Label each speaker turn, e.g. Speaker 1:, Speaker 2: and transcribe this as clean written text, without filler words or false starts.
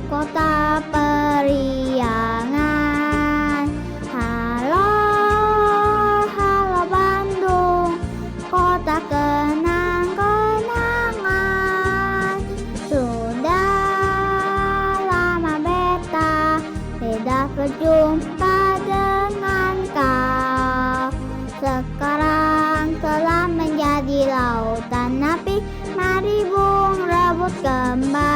Speaker 1: kota periangan. Halo, halo Bandung, kota kenang-kenangan. Sudah lama beta tidak berjumpa dengan kau. Sekarang telah menjadi lautan api, mari bung rebut kembali.